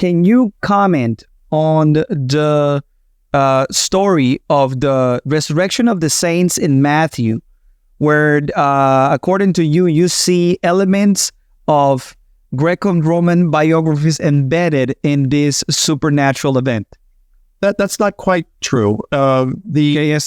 can you comment on the story of the resurrection of the saints in Matthew, where according to you, you see elements of Greco-Roman biographies embedded in this supernatural event? That's not quite true. The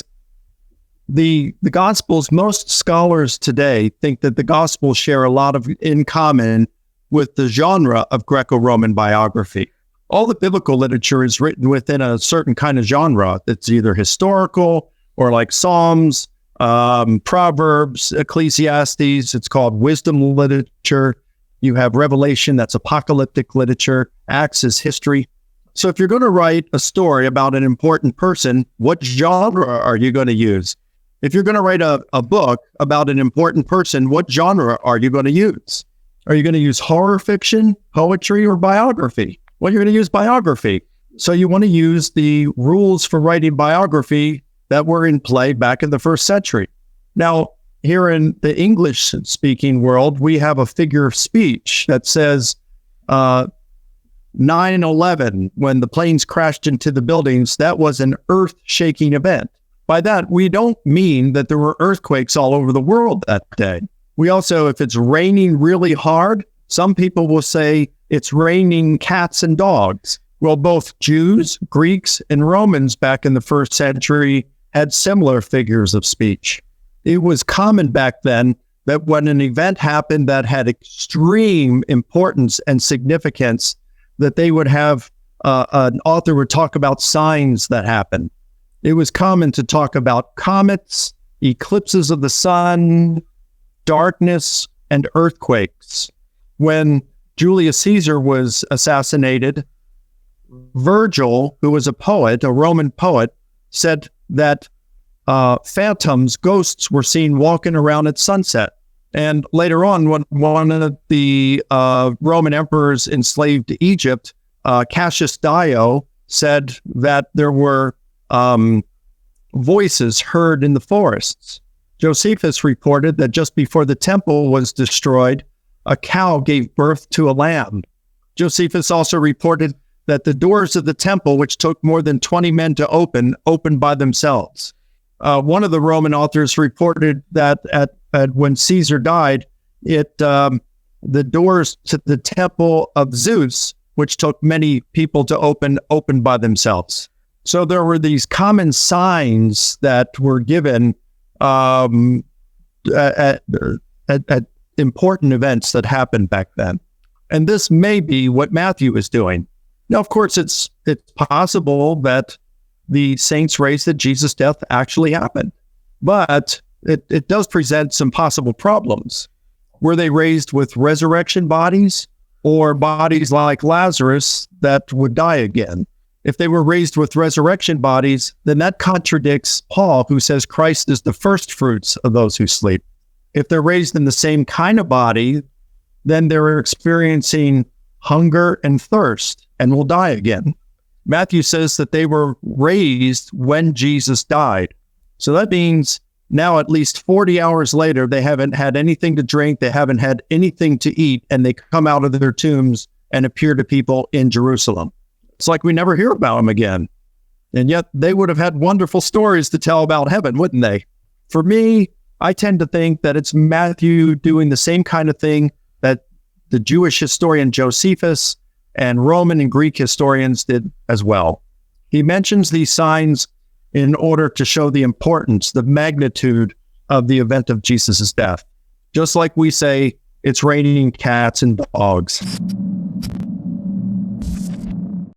Gospels, most scholars today think that the Gospels share a lot in common with the genre of Greco-Roman biography. All the biblical literature is written within a certain kind of genre that's either historical or like Psalms, Proverbs, Ecclesiastes. It's called wisdom literature. You have Revelation, that's apocalyptic literature. Acts is history. So if you're going to write a story about an important person, what genre are you going to use? If you're going to write a book about an important person, what genre are you going to use? Are you going to use horror fiction, poetry, or biography? Well, you're going to use biography. So you want to use the rules for writing biography that were in play back in the first century. Now, here in the English-speaking world, we have a figure of speech that says 9/11, when the planes crashed into the buildings, that was an earth-shaking event. By that, we don't mean that there were earthquakes all over the world that day. We also, if it's raining really hard, some people will say it's raining cats and dogs. Well, both Jews, Greeks, and Romans back in the first century had similar figures of speech. It was common back then that when an event happened that had extreme importance and significance, that they would have an author would talk about signs that happened. It was common to talk about comets, eclipses of the sun, darkness, and earthquakes. When Julius Caesar was assassinated, Virgil, who was a poet, a Roman poet, said that phantoms, ghosts were seen walking around at sunset. And later on, when one of the Roman emperors enslaved Egypt, Cassius Dio, said that there were voices heard in the forests. Josephus reported that just before the temple was destroyed, a cow gave birth to a lamb. Josephus also reported that the doors of the temple, which took more than 20 men to opened by themselves. One of the Roman authors reported that when Caesar died, the doors to the temple of Zeus, which took many people to opened by themselves. So there were these common signs that were given at important events that happened back then. And this may be what Matthew is doing. Now, of course, it's possible that the saints raised at Jesus' death actually happened, but it does present some possible problems. Were they raised with resurrection bodies or bodies like Lazarus that would die again? If they were raised with resurrection bodies, then that contradicts Paul, who says Christ is the first fruits of those who sleep. If they're raised in the same kind of body, then they're experiencing hunger and thirst and will die again. Matthew says that they were raised when Jesus died. So that means now at least 40 hours later, they haven't had anything to drink, they haven't had anything to eat, and they come out of their tombs and appear to people in Jerusalem. It's like we never hear about them again. And yet they would have had wonderful stories to tell about heaven, wouldn't they? For me, I tend to think that it's Matthew doing the same kind of thing that the Jewish historian Josephus and Roman and Greek historians did as well. He mentions these signs in order to show the importance, the magnitude of the event of Jesus' death. Just like we say, it's raining cats and dogs.